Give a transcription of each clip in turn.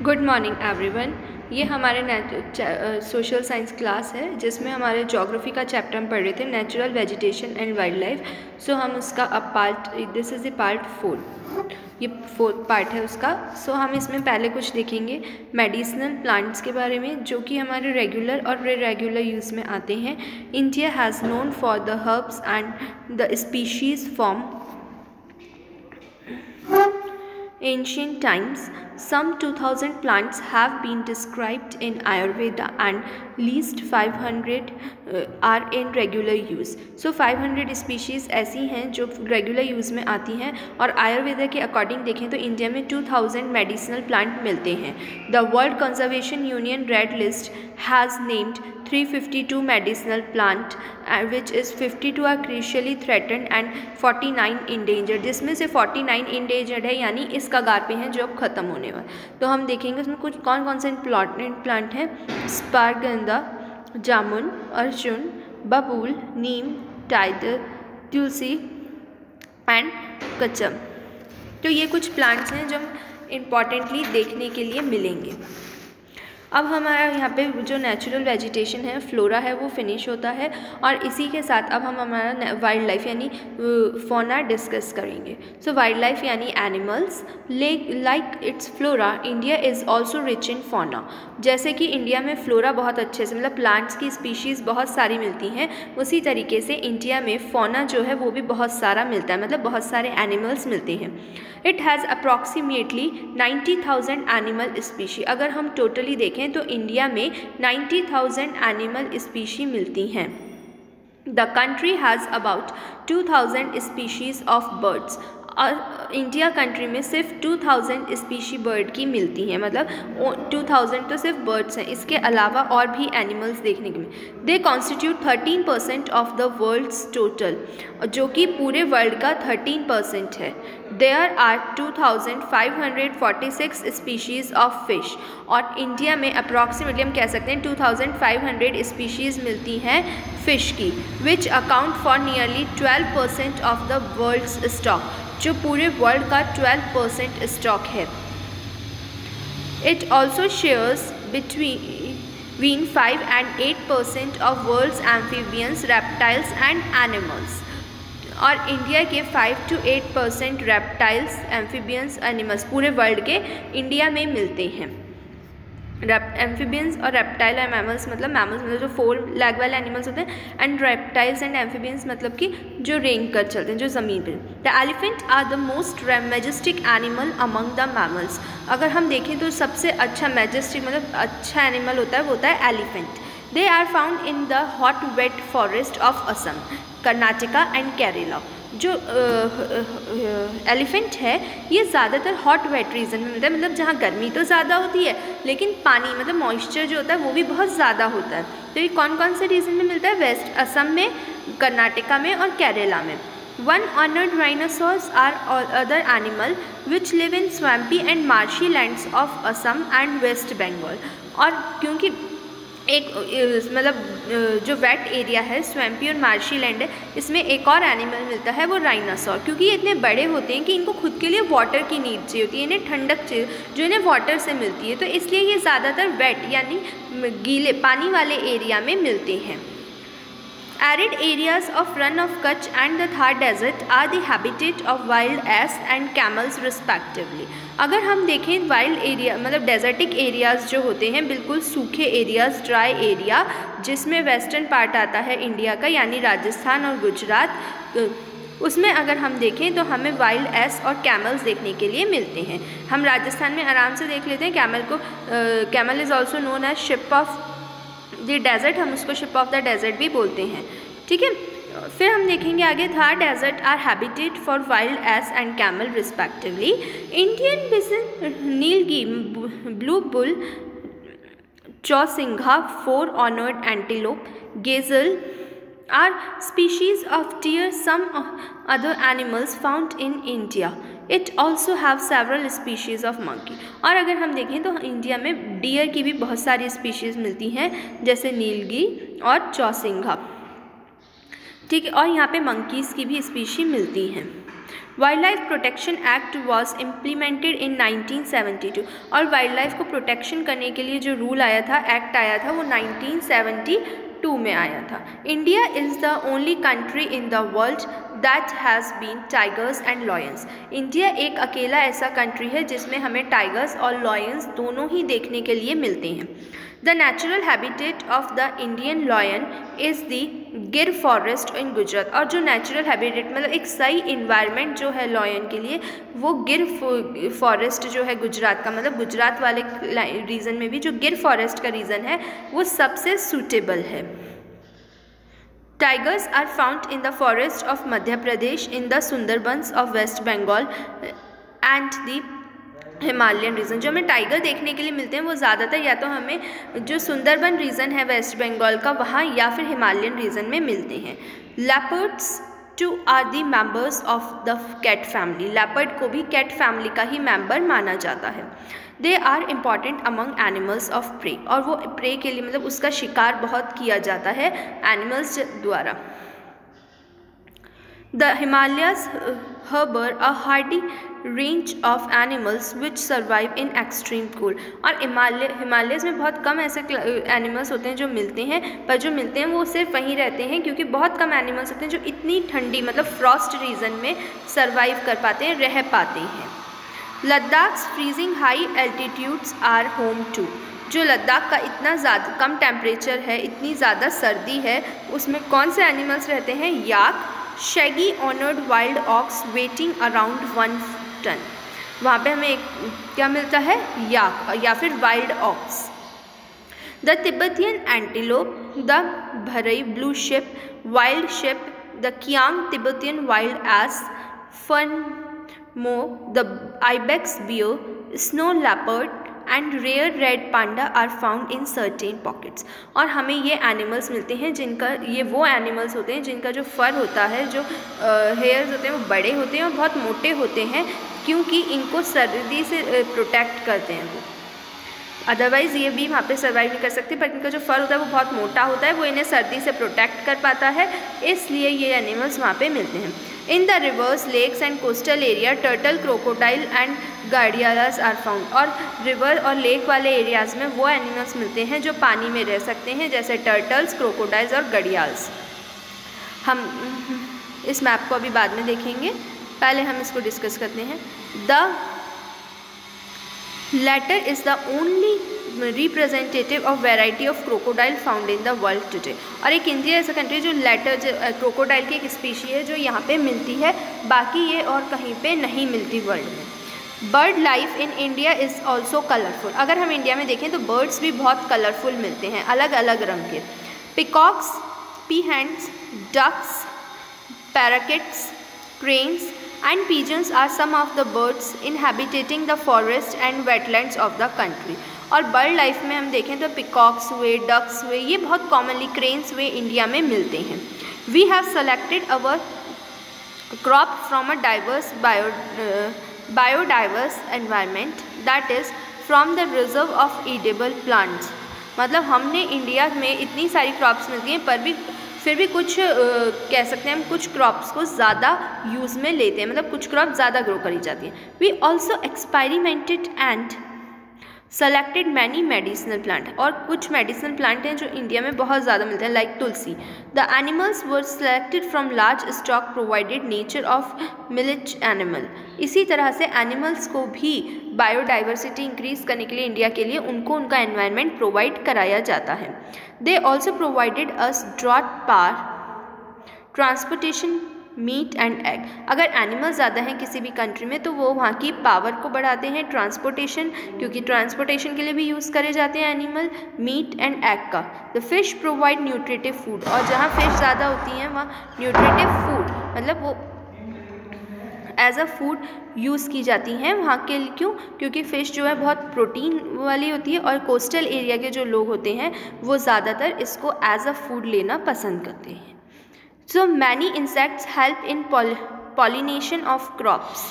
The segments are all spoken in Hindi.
Good morning everyone. ये हमारे सोशल साइंस क्लास है जिसमें हमारे ज्योग्राफी का चैप्टर हम पढ़ रहे थे, natural vegetation and wild life. So हम उसका अब दिस इज़ द पार्ट 4, ये 4th पार्ट है उसका। सो हम इसमें पहले कुछ देखेंगे मेडिसिनल प्लांट्स के बारे में जो कि हमारे रेगुलर और इरेगुलर यूज़ में आते हैं। India has known for the herbs and the species from ancient times. Some 2000 plants have been described in Ayurveda and least 500 are in regular use. So 500 species ऐसी हैं जो रेगुलर यूज़ में आती हैं और आयुर्वेदा के अकॉर्डिंग देखें तो इंडिया में 2000 मेडिसिनल प्लांट मिलते हैं। The world conservation union red list has named 352 medicinal plant which is 52 are crucially threatened and 49 endangered, जिसमें से 49 endangered है यानी इस कगार पे हैं जो अब ख़त्म होने वाले। तो हम देखेंगे उसमें कुछ कौन कौन से इम्पॉर्टेंट प्लांट हैं। स्पारगंधा, जामुन, अर्जुन, बबूल, नीम, टाइडर, तुलसी एंड कचम। तो ये कुछ प्लांट्स हैं जो इम्पॉर्टेंटली देखने के लिए मिलेंगे। अब हमारा यहाँ पे जो नेचुरल वेजिटेशन है, फ्लोरा है, वो फिनिश होता है और इसी के साथ अब हम हमारा वाइल्ड लाइफ यानी फौना डिस्कस करेंगे। सो वाइल्ड लाइफ यानी animals like it's flora, India is also rich in fauna. जैसे कि इंडिया में फ्लोरा बहुत अच्छे से मतलब प्लांट्स की स्पीशीज़ बहुत सारी मिलती हैं, उसी तरीके से इंडिया में फौना जो है वो भी बहुत सारा मिलता है, मतलब बहुत सारे एनिमल्स मिलते हैं। It has approximately 90,000 animal species. अगर हम टोटली देखें तो इंडिया में 90,000 एनिमल स्पीशी मिलती हैं। The country has about 2000 species of birds. और इंडिया कंट्री में सिर्फ 2000 स्पीशी बर्ड की मिलती हैं, मतलब 2000 तो सिर्फ बर्ड्स हैं, इसके अलावा और भी एनिमल्स देखने के मिले। They constitute 13% of the world's total, जो कि पूरे वर्ल्ड का 13% है। There are 2546 species of fish. और इंडिया में अप्रॉक्सीमेटली हम कह सकते हैं 2500 स्पीशीज़ मिलती हैं फ़िश की, which account for nearly 12% of the world's stock, जो पूरे वर्ल्ड का 12% स्टॉक है। It also shares between 5 and 8% of world's amphibians, reptiles and animals. और इंडिया के 5 to 8% रेप्टाइल्स, एम्फीबियंस, एनिमल्स पूरे वर्ल्ड के इंडिया में मिलते हैं। एम्फीबियंस और रेप्टाइल और मैमल्स मतलब जो 4 लेग वाले एनिमल्स होते हैं, एंड रेप्टाइल्स एंड एम्फीबियंस मतलब कि जो रेंग कर चलते हैं, जो ज़मीन पर। The elephant are the most majestic animal among the mammals. अगर हम देखें तो सबसे अच्छा मैजेस्टिक मतलब अच्छा एनिमल होता है वो होता है elephant. They are found in the hot wet forest of Assam, Karnataka and Kerala. जो एलिफेंट है ये ज़्यादातर हॉट वेट रीजन में मिलता है, मतलब जहाँ गर्मी तो ज़्यादा होती है लेकिन पानी मतलब मॉइस्चर जो होता है वो भी बहुत ज़्यादा होता है। तो ये कौन कौन से रीजन में मिलता है? वेस्ट असम में, कर्नाटका में और केरला में। वन ऑनर्ड rhinoceros are other animal which live in swampy and marshy lands of Assam and West Bengal. और क्योंकि एक मतलब जो वेट एरिया है, स्वैम्पी और मार्शी लैंड है, इसमें एक और एनिमल मिलता है वो राइनासोर, क्योंकि ये इतने बड़े होते हैं कि इनको खुद के लिए वाटर की नीड चाहिए होती है, इन्हें ठंडक चाहिए जो इन्हें वाटर से मिलती है, तो इसलिए ये ज़्यादातर वेट यानी गीले पानी वाले एरिया में मिलते हैं। Arid areas of Run of Kutch and the Thar Desert are the habitat of wild ass and camels respectively. अगर हम देखें वाइल्ड एरिया मतलब डेजर्टिक एरियाज़ जो होते हैं, बिल्कुल सूखे एरियाज़, ड्राई एरिया, जिसमें वेस्टर्न पार्ट आता है इंडिया का यानी राजस्थान और गुजरात, उसमें अगर हम देखें तो हमें वाइल्ड एस और कैमल्स देखने के लिए मिलते हैं। हम राजस्थान में आराम से देख लेते हैं कैमल को। Camel is also known as ship of the desert, हम उसको शिप ऑफ द डेजर्ट भी बोलते हैं, ठीक है। फिर हम देखेंगे आगे, Thar desert are habitat for wild ass and camel respectively. Indian bison, nilgai, blue bull, chousingha, 4 ऑनर्ड antelope, gazelle are species of deer, some other animals found in India. It also have several species of monkey. और अगर हम देखें तो इंडिया में डियर की भी बहुत सारी स्पीशीज़ मिलती हैं, जैसे नीलगी और चौसिंघा, ठीक है। और यहाँ पे मंकीज़ की भी स्पीशी मिलती हैं। Wild life protection act was implemented in 1972 और वाइल्ड लाइफ को प्रोटेक्शन करने के लिए जो रूल आया था, एक्ट आया था, वो 1972 में आया था। India is the only country in the world that has been tigers and lions. India एक अकेला ऐसा कंट्री है जिसमें हमें टाइगर्स और लॉयंस दोनों ही देखने के लिए मिलते हैं। The natural habitat of the Indian lion is the गिर फॉरेस्ट इन गुजरात। और जो नेचुरल हैबिटेट मतलब एक सही इन्वायरमेंट जो है लॉयन के लिए, वो गिर फॉरेस्ट जो है गुजरात का, मतलब गुजरात वाले रीजन में भी जो गिर फॉरेस्ट का रीजन है वो सबसे सूटेबल है। Tigers are found in the forest of Madhya Pradesh, in the Sundarbans of West Bengal and the Himalayan region. जो हमें टाइगर देखने के लिए मिलते हैं वो ज़्यादातर या तो हमें जो सुंदरबन रीजन है वेस्ट बंगाल का वहाँ या फिर हिमालयन रीजन में मिलते हैं। Leopards too are the members of the cat family. Leopard को भी कैट फैमिली का ही मेंबर माना जाता है। They are important among animals of prey. और वो प्रे के लिए मतलब उसका शिकार बहुत किया जाता है एनिमल्स द्वारा। The Himalayas harbour a hardy range of animals which survive in extreme cold. और हिमालयस में बहुत कम ऐसे एनिमल्स होते हैं जो मिलते हैं, पर जो मिलते हैं वो सिर्फ वहीं रहते हैं क्योंकि बहुत कम एनिमल्स होते हैं जो इतनी ठंडी मतलब फ्रॉस्ट रीजन में सर्वाइव कर पाते हैं, रह पाते हैं। Ladakh's freezing high altitudes are home to. जो लद्दाख का इतना ज़्यादा कम टेम्परेचर है, इतनी ज़्यादा सर्दी है, उसमें कौन से एनिमल्स रहते हैं? याक, शैगी ऑनर्ड wild ox weighing around 1 ton. वहाँ पे हमें क्या मिलता है? याक या फिर wild ox. The Tibetan antelope, the bharal blue sheep, wild sheep, the kiang Tibetan wild ass, फनमो, the ibex bear, snow leopard and rare red panda are found in certain pockets. और हमें ये एनिमल्स मिलते हैं जिनका, ये वो एनिमल्स होते हैं जिनका जो फर होता है, जो हेयर्स होते हैं वो बड़े होते हैं और बहुत मोटे होते हैं क्योंकि इनको सर्दी से प्रोटेक्ट करते हैं वो। अदरवाइज़ ये भी वहाँ पे सर्वाइव नहीं कर सकते, पर इनका जो फर होता है वो बहुत मोटा होता है, वो इन्हें सर्दी से प्रोटेक्ट कर पाता है, इसलिए ये एनिमल्स वहाँ पे मिलते हैं। In the rivers, lakes and coastal area turtle, crocodile and गार्डियालास आर फाउंड। और रिवर और लेक वाले एरियाज़ में वो एनिमल्स मिलते हैं जो पानी में रह सकते हैं, जैसे टर्टल्स, क्रोकोडाइल्स और घड़ियाल्स। हम इस मैप को अभी बाद में देखेंगे, पहले हम इसको डिस्कस करते हैं। The latter is the only representative of variety of crocodile found in the world today। और एक इंडिया ऐसा कंट्री जो लेटर क्रोकोडाइल की एक स्पीशी है जो यहाँ पे मिलती है, बाकी ये और कहीं पे नहीं मिलती वर्ल्ड में। Bird life in India is also colourful. अगर हम इंडिया में देखें तो बर्ड्स भी बहुत कलरफुल मिलते हैं, अलग अलग रंग के। Peacocks, pheasants, ducks, parakeets, cranes and pigeons are some of the birds inhabiting the forest and wetlands of the country। और बर्ड लाइफ में हम देखें तो पिकॉक्स हुए, डक्स हुए, ये बहुत कॉमनली क्रेन्स हुए इंडिया में मिलते हैं। We have selected our crop from a diverse biodiverse environment that is from the reserve of edible plants. मतलब हमने इंडिया में इतनी सारी क्रॉप्स मिलती हैं पर भी फिर भी कुछ कह सकते हैं हम कुछ क्रॉप्स को ज़्यादा यूज़ में लेते हैं, मतलब कुछ क्रॉप ज़्यादा ग्रो करी जाती हैं। We also experimented and selected many medicinal plant. और कुछ मेडिसिनल प्लांट हैं जो इंडिया में बहुत ज़्यादा मिलते हैं, like Tulsi. The animals were selected from large stock provided nature of मिलेज एनिमल। इसी तरह से एनिमल्स को भी बायोडाइवर्सिटी इंक्रीज करने के लिए इंडिया के लिए उनको उनका एनवायरनमेंट प्रोवाइड कराया जाता है। They also provided us draught power, transportation, meat and egg. अगर एनिमल्स ज़्यादा हैं किसी भी कंट्री में तो वो वहाँ की पावर को बढ़ाते हैं, ट्रांसपोर्टेशन, क्योंकि ट्रांसपोर्टेशन के लिए भी यूज़ करे जाते हैं एनिमल, मीट एंड एग का। The fish provide nutritive food. और जहाँ फिश ज़्यादा होती हैं वहाँ न्यूट्रिटिव फूड मतलब वो एज अ फूड यूज़ की जाती हैं वहाँ के। क्यों? क्योंकि फ़िश जो है बहुत प्रोटीन वाली होती है और कोस्टल एरिया के जो लोग होते हैं वो ज़्यादातर इसको एज अ फूड लेना पसंद करते हैं। So many insects help in pollination of crops.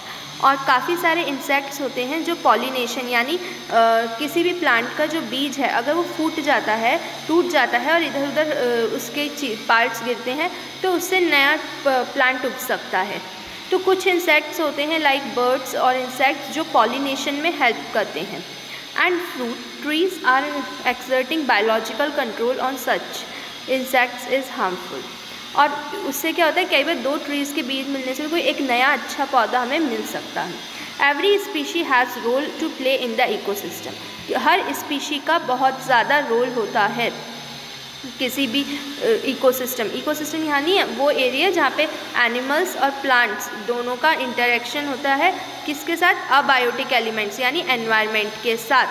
और काफ़ी सारे इंसेक्ट्स होते हैं जो पॉलिनेशन यानी किसी भी प्लांट का जो बीज है अगर वो फूट जाता है, टूट जाता है और इधर उधर उसके पार्ट्स गिरते हैं तो उससे नया प्लांट उग सकता है। तो कुछ इंसेक्ट्स होते हैं लाइक बर्ड्स और इंसेक्ट्स जो पॉलिनेशन में हेल्प करते हैं। And fruit trees are exerting biological control on such insects is harmful. और उससे क्या होता है, कई बार 2 ट्रीज़ के बीज मिलने से कोई एक नया अच्छा पौधा हमें मिल सकता है। Every species has role to play in the ecosystem. हर स्पीशी का बहुत ज़्यादा रोल होता है किसी भी इकोसिस्टम यानी वो एरिया जहाँ पे एनिमल्स और प्लांट्स दोनों का इंटरेक्शन होता है, किसके साथ, अबायोटिक एलिमेंट्स यानी एनवायरनमेंट के साथ।